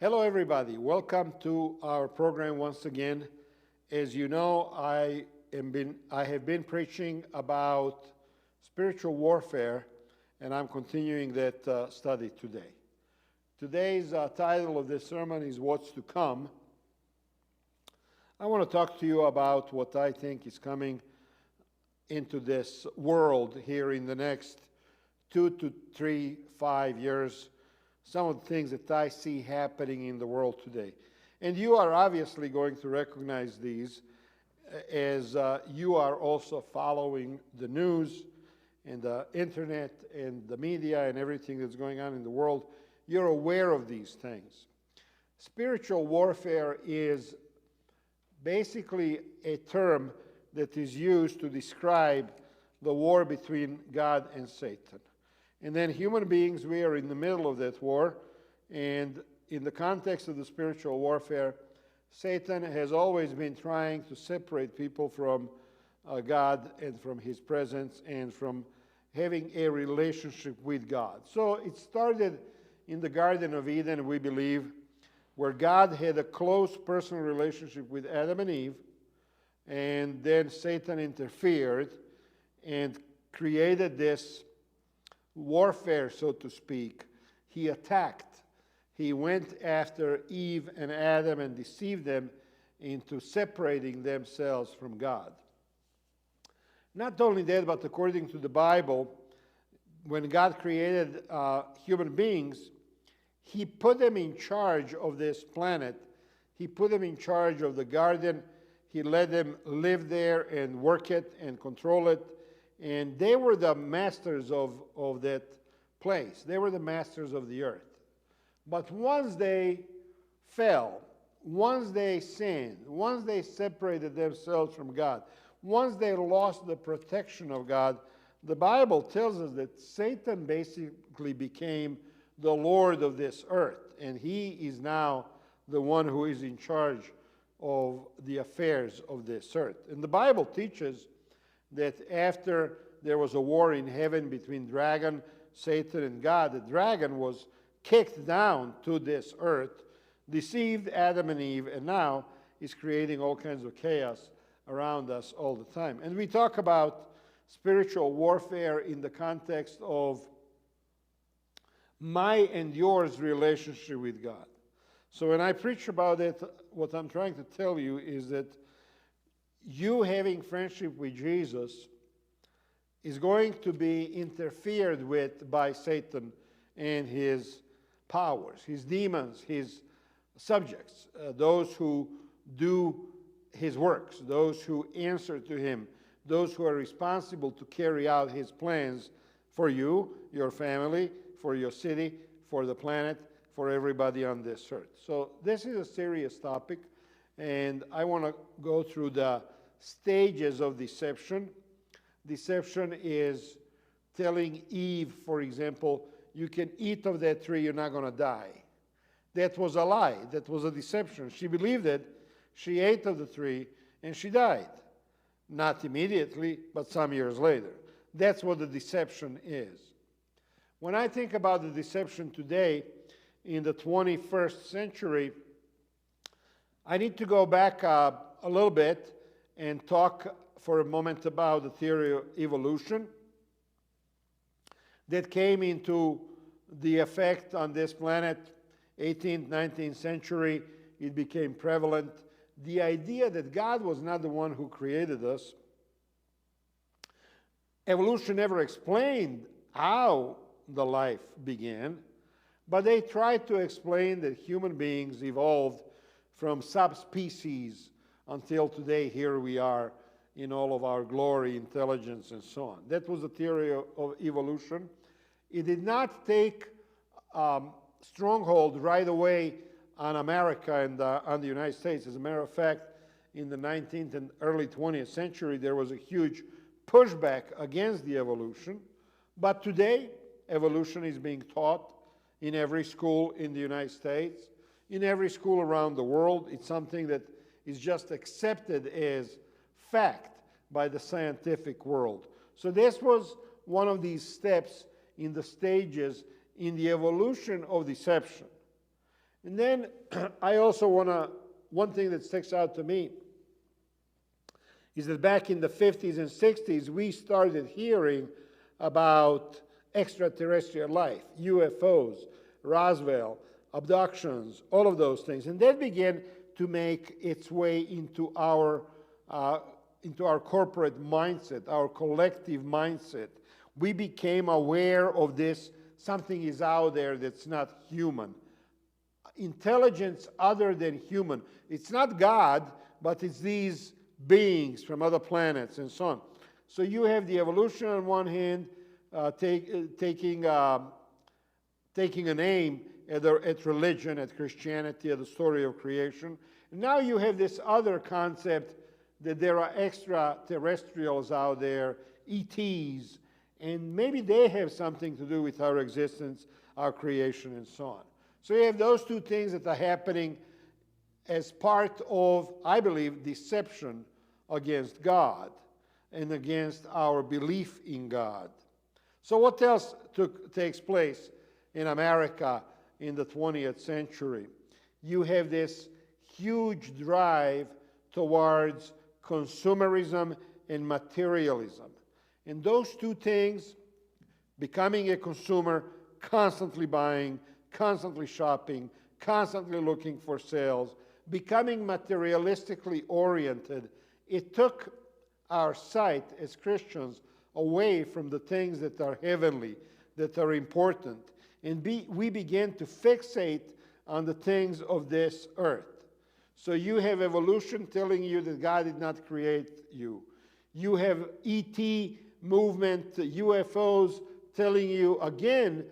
Hello, everybody. Welcome to our program once again. As you know, I have been preaching about spiritual warfare, and I'm continuing that study today. Today's title of this sermon is What's to Come. I want to talk to you about what I think is coming into this world here in the next 2 to 3, 5 years. Some of the things that I see happening in the world today. And you are obviously going to recognize these as you are also following the news and the internet and the media and everything that's going on in the world. You're aware of these things. Spiritual warfare is basically a term that is used to describe the war between God and Satan. And then human beings, we are in the middle of that war. And in the context of the spiritual warfare, Satan has always been trying to separate people from God and from his presence and from having a relationship with God. So it started in the Garden of Eden, we believe, where God had a close personal relationship with Adam and Eve. And then Satan interfered and created this warfare, so to speak. He attacked. He went after Eve and Adam and deceived them into separating themselves from God. Not only that, but according to the Bible, when God created human beings, He put them in charge of this planet. He put them in charge of the garden. He let them live there and work it and control it. And they were the masters of that place. They were the masters of the earth. But once they fell, once they sinned, once they separated themselves from God, once they lost the protection of God, the Bible tells us that Satan basically became the Lord of this earth. And he is now the one who is in charge of the affairs of this earth. And the Bible teaches that after there was a war in heaven between dragon, Satan, and God, the dragon was kicked down to this earth, deceived Adam and Eve, and now is creating all kinds of chaos around us all the time. And we talk about spiritual warfare in the context of my and yours relationship with God. So when I preach about it, what I'm trying to tell you is that you having friendship with Jesus is going to be interfered with by Satan and his powers, his demons, his subjects, those who do his works, those who answer to him, those who are responsible to carry out his plans for you, your family, for your city, for the planet, for everybody on this earth. So this is a serious topic, and I want to go through the stages of deception. Deception is telling Eve, for example, you can eat of that tree, you're not going to die. That was a lie. That was a deception. She believed it. She ate of the tree, and she died. Not immediately, but some years later. That's what the deception is. When I think about the deception today, in the 21st century, I need to go back a little bit and talk for a moment about the theory of evolution that came into the effect on this planet 18th, 19th century. It became prevalent. The idea that God was not the one who created us. Evolution never explained how the life began, but they tried to explain that human beings evolved from subspecies until today. Here we are in all of our glory, intelligence, and so on. That was the theory of evolution. It did not take stronghold right away on America and on the United States. As a matter of fact, in the 19th and early 20th century, there was a huge pushback against the evolution. But today, evolution is being taught in every school in the United States, in every school around the world. It's something that is just accepted as fact by the scientific world. So this was one of these steps in the stages in the evolution of deception. And then I also one thing that sticks out to me is that back in the 50s and 60s, we started hearing about extraterrestrial life, UFOs, Roswell, abductions, all of those things. And that began to make its way into our corporate mindset, our collective mindset. We became aware of this. Something is out there that's not human. Intelligence other than human. It's not God, but it's these beings from other planets and so on. So you have the evolution on one hand, taking an aim at religion, at Christianity, at the story of creation. And now you have this other concept that there are extraterrestrials out there, ETs, and maybe they have something to do with our existence, our creation, and so on. So you have those two things that are happening as part of, I believe, deception against God and against our belief in God. So what else takes place in America in the 20th century? You have this huge drive towards consumerism and materialism. And those two things, becoming a consumer, constantly buying, constantly shopping, constantly looking for sales, becoming materialistically oriented, it took our sight as Christians away from the things that are heavenly, that are important. And we began to fixate on the things of this earth. So you have evolution telling you that God did not create you. You have ET movement, UFOs telling you, again,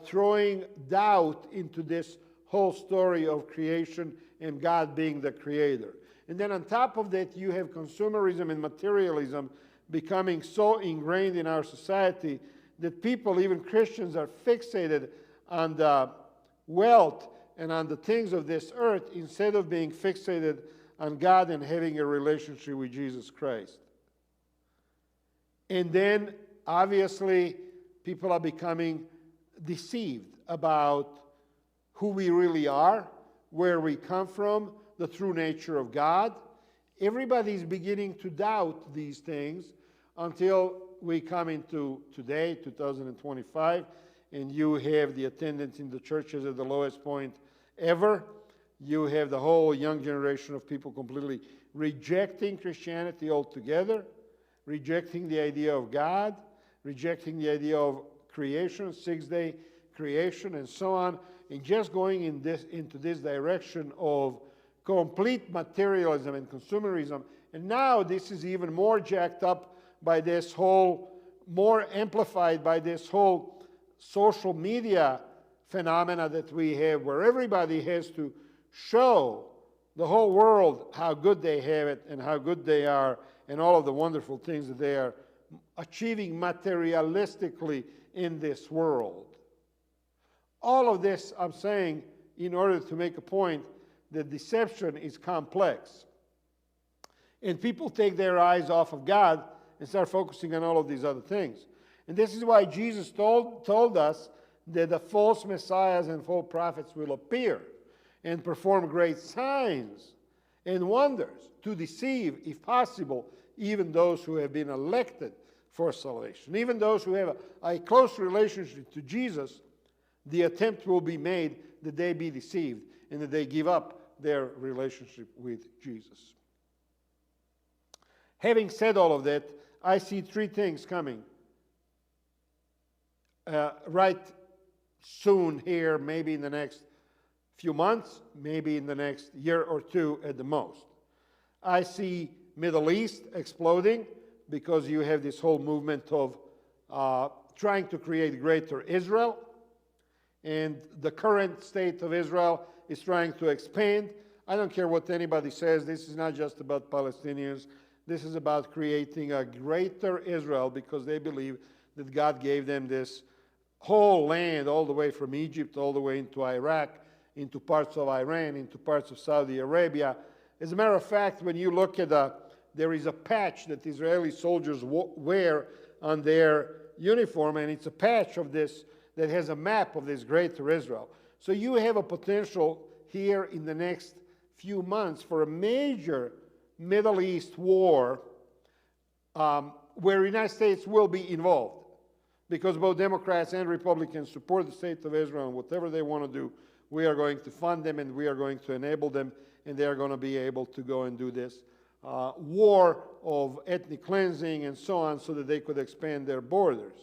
throwing doubt into this whole story of creation and God being the creator. And then on top of that, you have consumerism and materialism becoming so ingrained in our society that people, even Christians, are fixated on the wealth and on the things of this earth instead of being fixated on God and having a relationship with Jesus Christ. And then, obviously, people are becoming deceived about who we really are, where we come from, the true nature of God. Everybody's beginning to doubt these things until we come into today, 2025, and you have the attendance in the churches at the lowest point ever. You have the whole young generation of people completely rejecting Christianity altogether, rejecting the idea of God, rejecting the idea of creation, six-day creation, and so on, and just going into this direction of complete materialism and consumerism. And now this is even more jacked up by this whole, more amplified by this whole social media phenomena that we have, where everybody has to show the whole world how good they have it and how good they are and all of the wonderful things that they are achieving materialistically in this world. All of this, I'm saying, in order to make a point that deception is complex. And people take their eyes off of God and start focusing on all of these other things. And this is why Jesus told us that the false messiahs and false prophets will appear and perform great signs and wonders to deceive, if possible, even those who have been elected for salvation. Even those who have a close relationship to Jesus, the attempt will be made that they be deceived and that they give up their relationship with Jesus. Having said all of that, I see three things coming right soon here, maybe in the next few months, maybe in the next year or two at the most. I see Middle East exploding because you have this whole movement of trying to create greater Israel. And the current state of Israel is trying to expand. I don't care what anybody says. This is not just about Palestinians. This is about creating a greater Israel because they believe that God gave them this whole land all the way from Egypt, all the way into Iraq, into parts of Iran, into parts of Saudi Arabia. As a matter of fact, when you look at there is a patch that Israeli soldiers wear on their uniform, and it's a patch of this that has a map of this greater Israel. So you have a potential here in the next few months for a major Middle East war where the United States will be involved, because both Democrats and Republicans support the state of Israel, and whatever they want to do, we are going to fund them and we are going to enable them, and they are going to be able to go and do this war of ethnic cleansing and so on, so that they could expand their borders.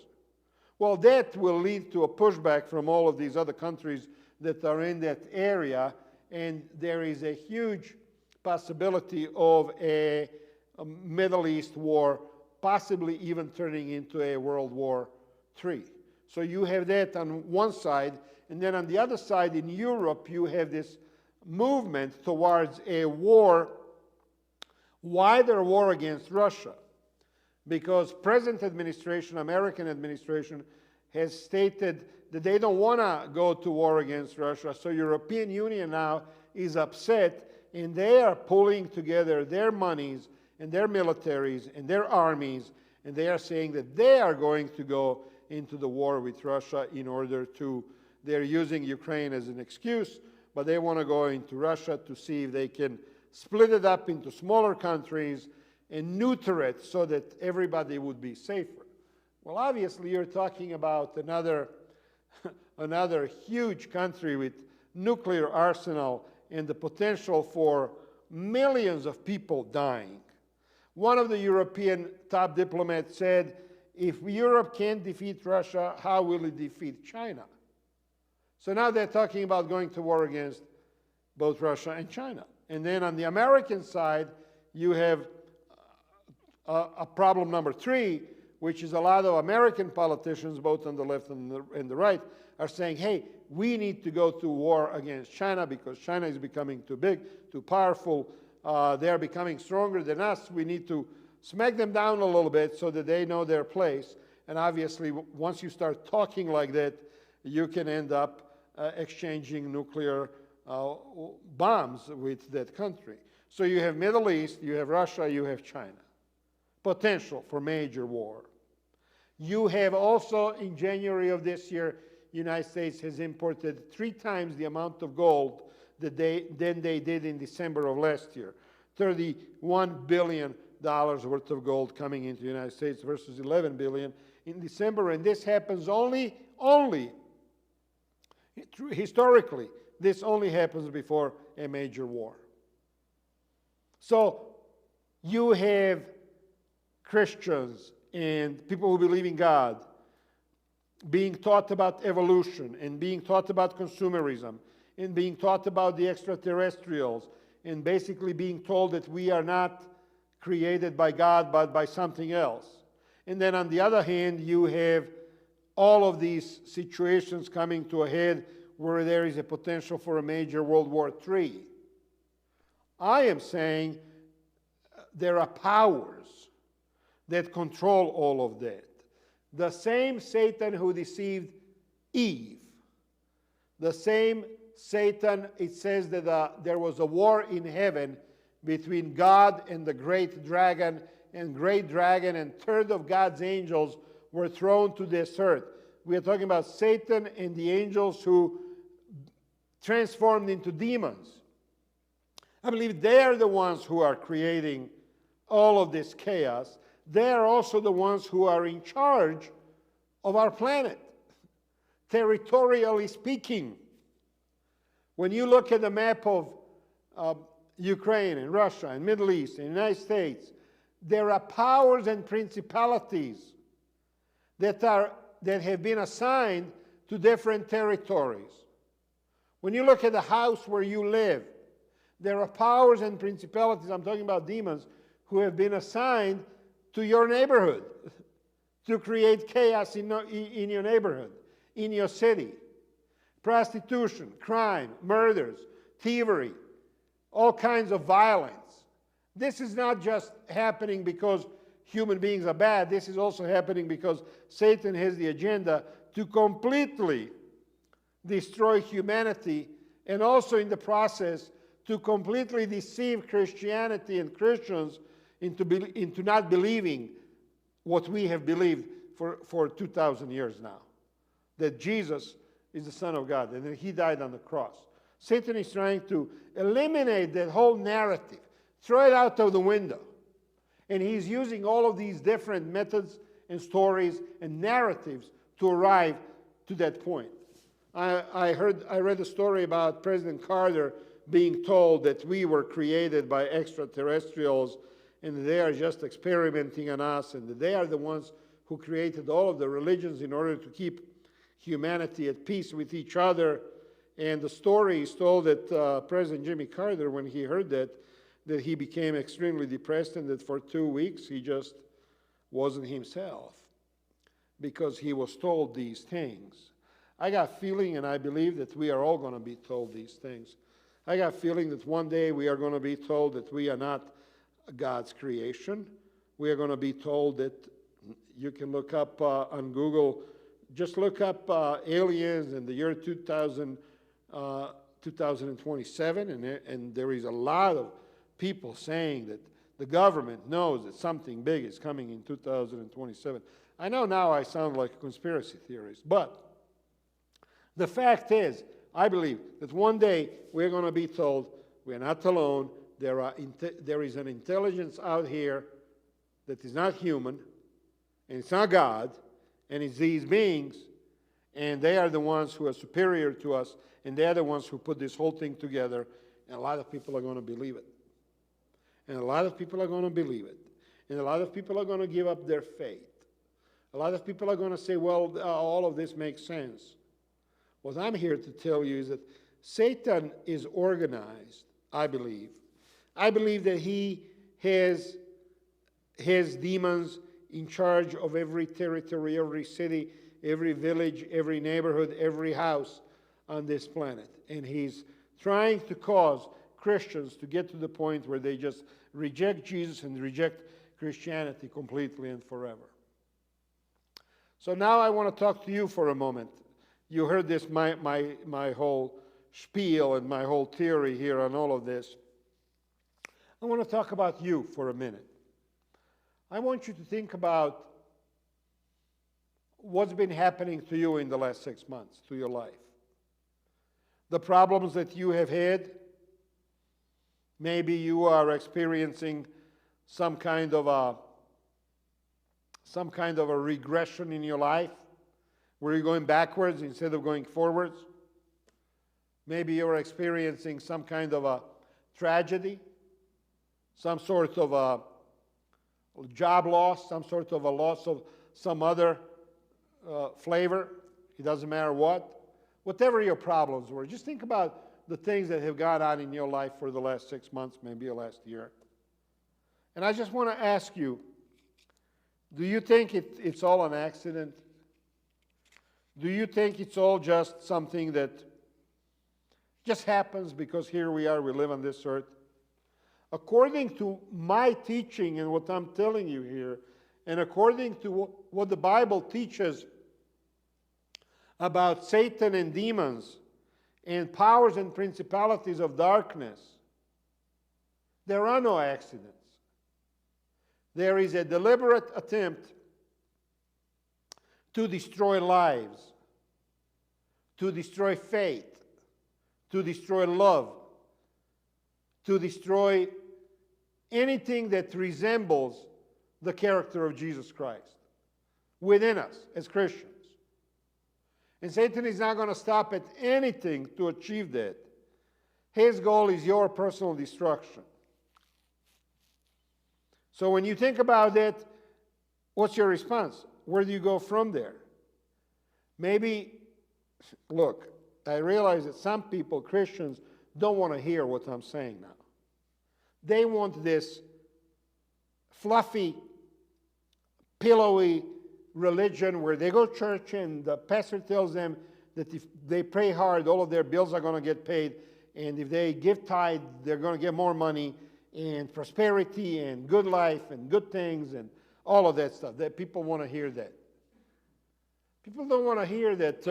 Well, that will lead to a pushback from all of these other countries that are in that area, and there is a huge possibility of a Middle East war, possibly even turning into a World War III. So you have that on one side, and then on the other side in Europe you have this movement towards a war, wider war against Russia, because present administration, American administration, has stated that they don't want to go to war against Russia. So European Union now is upset, and they are pulling together their monies and their militaries and their armies, and they are saying that they are going to go into the war with Russia in order to, they're using Ukraine as an excuse, but they want to go into Russia to see if they can split it up into smaller countries and neuter it so that everybody would be safer. Well, obviously, you're talking about another huge country with nuclear arsenal and the potential for millions of people dying. One of the European top diplomats said, if Europe can't defeat Russia, how will it defeat China? So now they're talking about going to war against both Russia and China. And then on the American side, you have a problem number 3, which is a lot of American politicians, both on the left and the right, are saying, hey, we need to go to war against China because China is becoming too big, too powerful. They are becoming stronger than us. We need to smack them down a little bit so that they know their place. And obviously, once you start talking like that, you can end up exchanging nuclear bombs with that country. So you have Middle East, you have Russia, you have China. Potential for major war. You have also, in January of this year, United States has imported 3 times the amount of gold that they did in December of last year. $31 billion worth of gold coming into the United States versus $11 billion in December. And this happens only, historically, this only happens before a major war. So you have Christians and people who believe in God being taught about evolution and being taught about consumerism and being taught about the extraterrestrials and basically being told that we are not created by God but by something else. And then on the other hand, you have all of these situations coming to a head where there is a potential for a major World War III. I am saying there are powers that control all of that. The same Satan who deceived Eve, the same Satan, it says that there was a war in heaven between God and the great dragon, and great dragon and third of God's angels were thrown to this earth. We are talking about Satan and the angels who transformed into demons. I believe they are the ones who are creating all of this chaos. They are also the ones who are in charge of our planet, territorially speaking. When you look at the map of Ukraine and Russia and Middle East and United States, there are powers and principalities that have been assigned to different territories. When you look at the house where you live, there are powers and principalities, I'm talking about demons, who have been assigned to your neighborhood to create chaos in your neighborhood, in your city. Prostitution, crime, murders, thievery, all kinds of violence. This is not just happening because human beings are bad. This is also happening because Satan has the agenda to completely destroy humanity, and also in the process to completely deceive Christianity and Christians into not believing what we have believed for 2,000 years now. That Jesus is the Son of God, and then he died on the cross. Satan is trying to eliminate that whole narrative, throw it out of the window. And he's using all of these different methods and stories and narratives to arrive to that point. I read a story about President Carter being told that we were created by extraterrestrials and they are just experimenting on us, and that they are the ones who created all of the religions in order to keep humanity at peace with each other. And the story is told that President Jimmy Carter, when he heard that he became extremely depressed, and that for 2 weeks he just wasn't himself because he was told these things. I got a feeling, and I believe that we are all going to be told these things. I got a feeling that one day we are going to be told that we are not God's creation. We are going to be told that you can look up on Google, just look up aliens in the year 2027, and there is a lot of people saying that the government knows that something big is coming in 2027. I know now I sound like a conspiracy theorist, but the fact is, I believe that one day we're going to be told we're not alone. There is an intelligence out here that is not human, and it's not God, and it's these beings, and they are the ones who are superior to us, and they are the ones who put this whole thing together, and a lot of people are going to believe it. And a lot of people are going to believe it. And a lot of people are going to give up their faith. A lot of people are going to say, well, all of this makes sense. What I'm here to tell you is that Satan is organized, I believe. I believe that he has demons in charge of every territory, every city, every village, every neighborhood, every house on this planet. And he's trying to cause Christians to get to the point where they just reject Jesus and reject Christianity completely and forever. So now I want to talk to you for a moment. You heard this, my whole spiel and my whole theory here on all of this. I want to talk about you for a minute. I want you to think about what's been happening to you in the last 6 months, to your life. The problems that you have had. Maybe you are experiencing some kind of a regression in your life, where you're going backwards instead of going forwards. Maybe you're experiencing some kind of a tragedy, some sort of a job loss, some sort of a loss of some other flavor. It doesn't matter what. Whatever your problems were, just think about the things that have gone on in your life for the last 6 months, maybe the last year. And I just want to ask you, do you think it's all an accident? Do you think it's all just something that just happens because here we are, we live on this earth? According to my teaching and what I'm telling you here, and according to what the Bible teaches about Satan and demons and powers and principalities of darkness, there are no accidents. There is a deliberate attempt to destroy lives, to destroy faith, to destroy love, to destroy anything that resembles the character of Jesus Christ within us as Christians. And Satan is not going to stop at anything to achieve that. His goal is your personal destruction. So when you think about that, what's your response? Where do you go from there? Maybe, look, I realize that some people, Christians, don't want to hear what I'm saying now. They want this fluffy, pillowy religion where they go to church and the pastor tells them that if they pray hard, all of their bills are going to get paid, and if they give tithe, they're going to get more money, and prosperity and good life and good things and all of that stuff. That people want to hear that. People don't want to hear that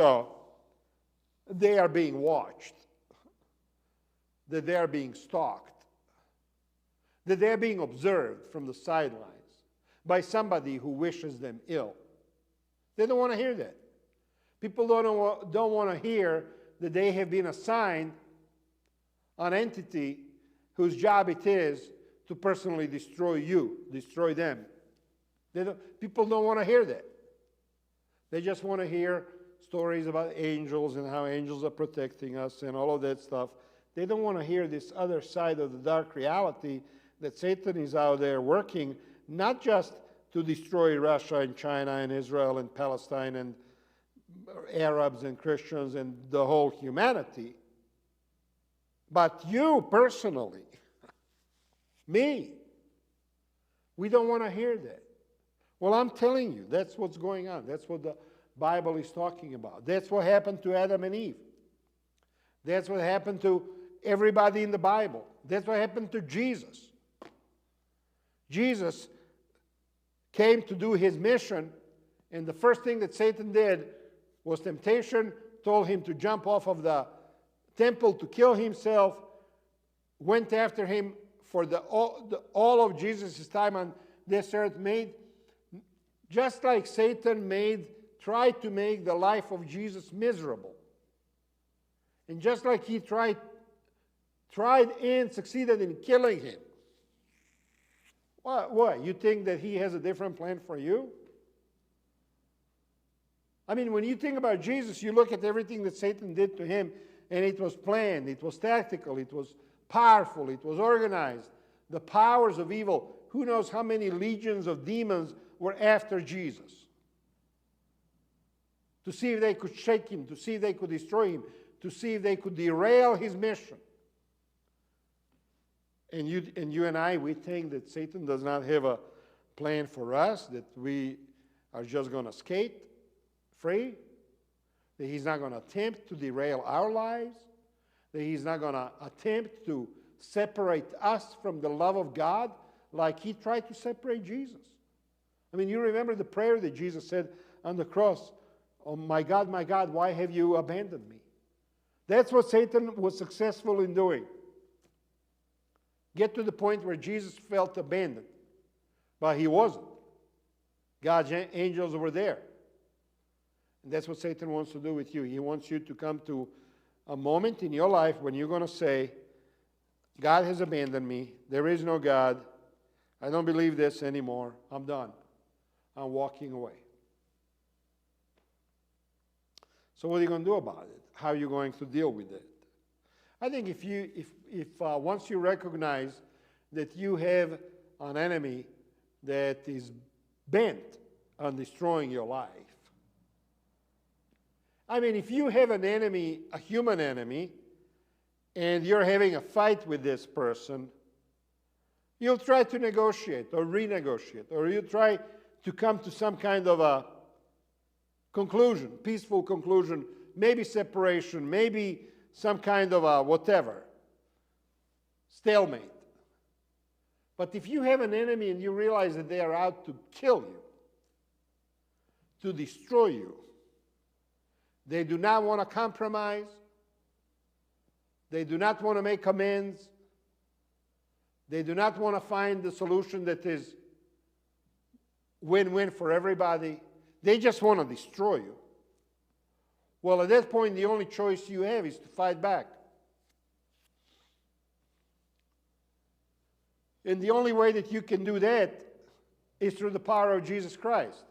they are being watched, that they are being stalked, that they are being observed from the sidelines by somebody who wishes them ill. They don't want to hear that. People don't want to hear that they have been assigned an entity whose job it is to personally destroy you, destroy them. People don't want to hear that. They just want to hear stories about angels and how angels are protecting us and all of that stuff. They don't want to hear this other side of the dark reality that Satan is out there working, not just to destroy Russia and China and Israel and Palestine and Arabs and Christians and the whole humanity, but you personally, me. We don't want to hear that. Well, I'm telling you, that's what's going on. That's what the Bible is talking about. That's what happened to Adam and Eve. That's what happened to everybody in the Bible. That's what happened to Jesus. Jesus came to do his mission, and the first thing that Satan did was temptation, told him to jump off of the temple to kill himself, went after him for all of Jesus' time on this earth, just like Satan tried to make the life of Jesus miserable. And just like he tried and succeeded in killing him. What? You think that he has a different plan for you? I mean, when you think about Jesus, you look at everything that Satan did to him, and it was planned, it was tactical, it was powerful, it was organized. The powers of evil, who knows how many legions of demons were after Jesus. To see if they could shake him, to see if they could destroy him, to see if they could derail his mission. And you and I, we think that Satan does not have a plan for us, that we are just going to skate free, that he's not going to attempt to derail our lives, that he's not going to attempt to separate us from the love of God like he tried to separate Jesus. I mean, you remember the prayer that Jesus said on the cross, "Oh my God, why have you abandoned me?" That's what Satan was successful in doing. Get to the point where Jesus felt abandoned. But he wasn't. God's angels were there. And that's what Satan wants to do with you. He wants you to come to a moment in your life when you're going to say, God has abandoned me. There is no God. I don't believe this anymore. I'm done. I'm walking away. So what are you going to do about it? How are you going to deal with it? I think if once you recognize that you have an enemy that is bent on destroying your life. I mean, if you have an enemy, a human enemy, and you're having a fight with this person, you'll try to negotiate or renegotiate, or you try to come to some kind of a conclusion, peaceful conclusion, maybe separation, maybe some kind of a whatever, stalemate. But if you have an enemy and you realize that they are out to kill you, to destroy you, they do not want to compromise, they do not want to make amends, they do not want to find the solution that is win-win for everybody, they just want to destroy you. Well, at that point, the only choice you have is to fight back. And the only way that you can do that is through the power of Jesus Christ.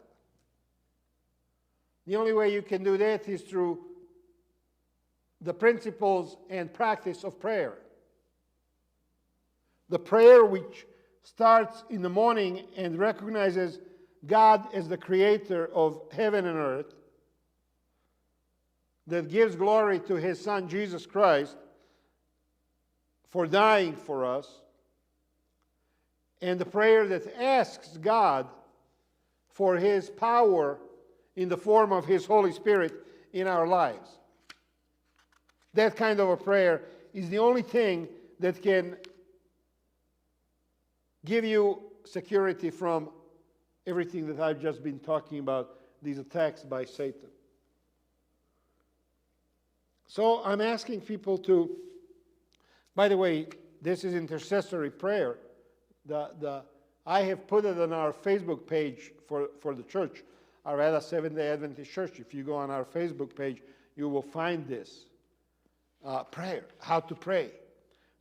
The only way you can do that is through the principles and practice of prayer. The prayer which starts in the morning and recognizes God as the creator of heaven and earth, that gives glory to his Son Jesus Christ for dying for us, and the prayer that asks God for his power in the form of his Holy Spirit in our lives. That kind of a prayer is the only thing that can give you security from everything that I've just been talking about, these attacks by Satan. So I'm asking people to, by the way, this is intercessory prayer. I have put it on our Facebook page for the church. Arvada Seventh-day Adventist Church. If you go on our Facebook page, you will find this. Prayer, how to pray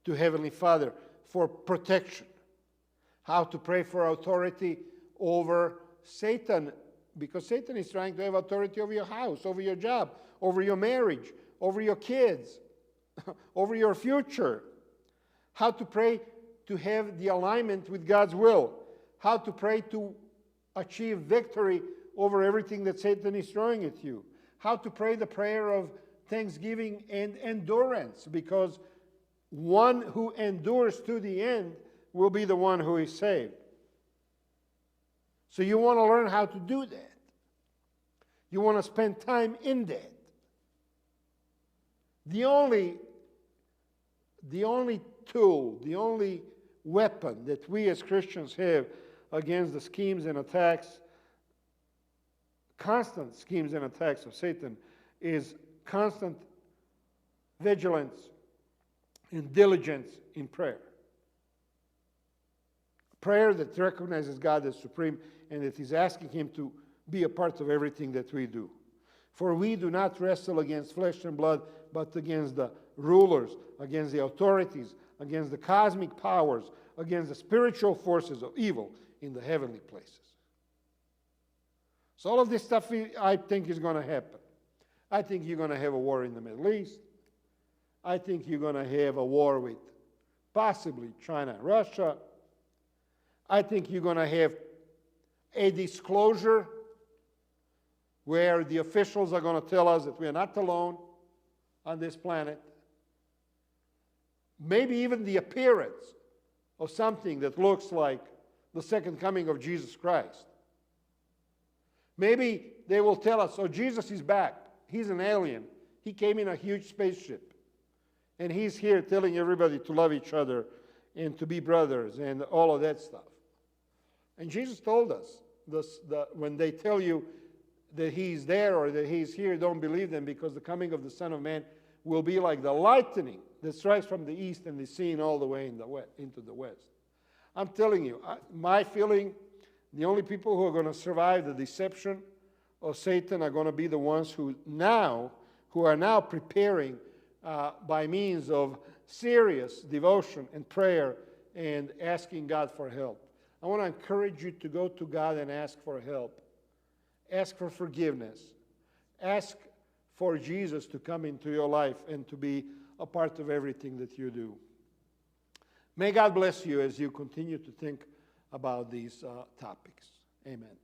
to Heavenly Father for protection. How to pray for authority over Satan, because Satan is trying to have authority over your house, over your job, over your marriage, over your kids, over your future. How to pray to have the alignment with God's will. How to pray to achieve victory over everything that Satan is throwing at you. How to pray the prayer of thanksgiving and endurance, because one who endures to the end will be the one who is saved. So you want to learn how to do that. You want to spend time in that. The only tool, the only weapon that we as Christians have against the schemes and attacks, constant schemes and attacks of Satan, is constant vigilance and diligence in prayer. Prayer that recognizes God as supreme and that is asking Him to be a part of everything that we do. For we do not wrestle against flesh and blood, but against the rulers, against the authorities, against the cosmic powers, against the spiritual forces of evil in the heavenly places. So all of this stuff I think is going to happen. I think you're going to have a war in the Middle East. I think you're going to have a war with possibly China and Russia. I think you're going to have a disclosure where the officials are going to tell us that we are not alone on this planet. Maybe even the appearance of something that looks like the second coming of Jesus Christ. Maybe they will tell us, oh, Jesus is back. He's an alien. He came in a huge spaceship. And He's here telling everybody to love each other and to be brothers and all of that stuff. And Jesus told us, when they tell you that He's there or that He's here, don't believe them, because the coming of the Son of Man will be like the lightning that strikes from the east and is seen all the way into the west. I'm telling you, my feeling, the only people who are going to survive the deception of Satan are going to be the ones who are now preparing by means of serious devotion and prayer and asking God for help. I want to encourage you to go to God and ask for help. Ask for forgiveness. Ask for Jesus to come into your life and to be a part of everything that you do. May God bless you as you continue to think about these topics. Amen.